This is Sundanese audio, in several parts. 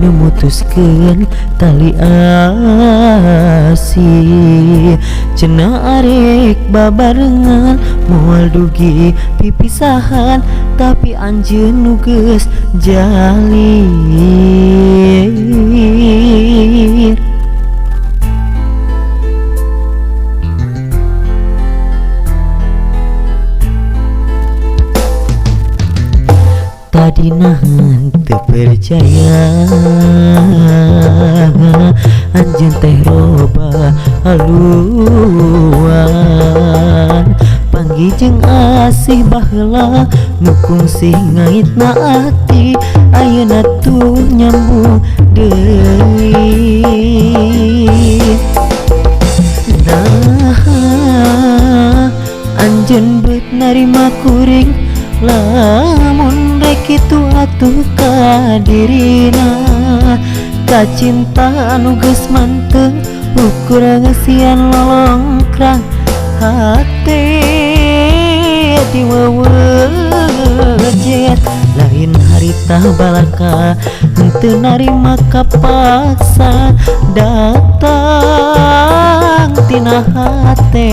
memutuskan tali asih cenah arek babarengan moal dugi pipisahan tapi anjeun nu geus jalir. Tadi nahan teu percaya anjeun teh loba haluan panggih jeung asih baheula nu kungsi ngaitna ati ayeuna tuh nyambung deui. Nah anjeun beut narima kuring lamun rek kitu atuh ka dirina kacinta anu geus manteng ukur ngesian lolongkrang hate diwewejet lain harita balaka henteu narima kapaksa datang tina hate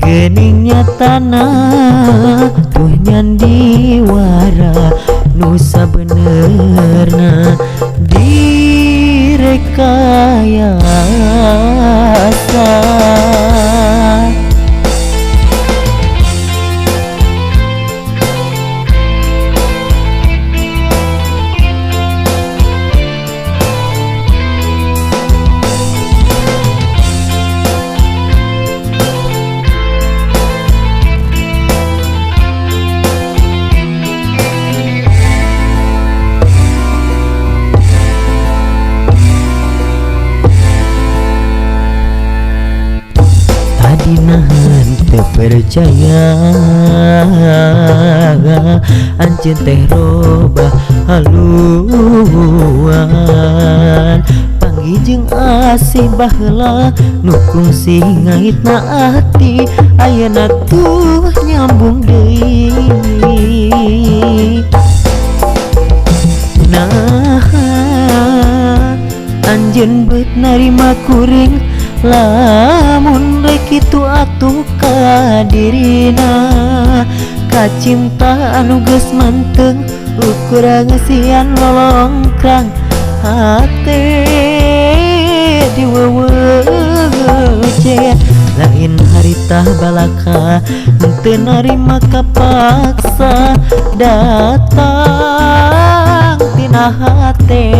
geningnya tanah tuh nyandi wara nu sabenerna direkayasa. Nahan teu percaya anjeun teh robah haluan panggih jeung asih baheula nu kungsi ngaitna ati ayeuna tuh nyambung deui. Nah anjeun beut narima kuring lamun rek kitu atuh ka dirina kacinta anu geus manteng ukur ngesian lolongkrang hate diwewejet lain harita balaka henteu narima kapaksa datang tina hate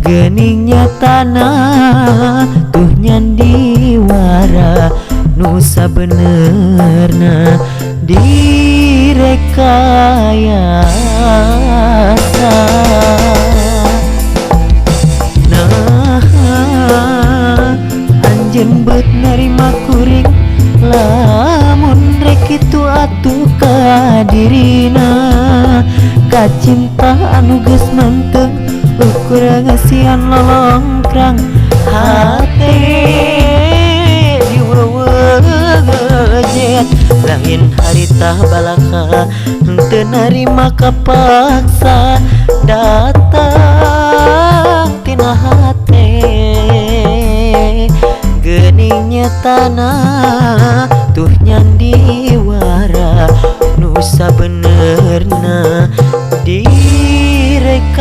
geningnya tanah tuh nyandi wara nu sabenerna direkayasa. Nah anjeun beut narima kuring lamun rek kitu atuh ka dirina kacinta anu geus manteng ukur ngesian lolongkrang hate diwewejet lain harita balaka henteu narima kapaksa datang tina hate geningnya tanah tuh nyandi wara nu sabenerna direkayasa.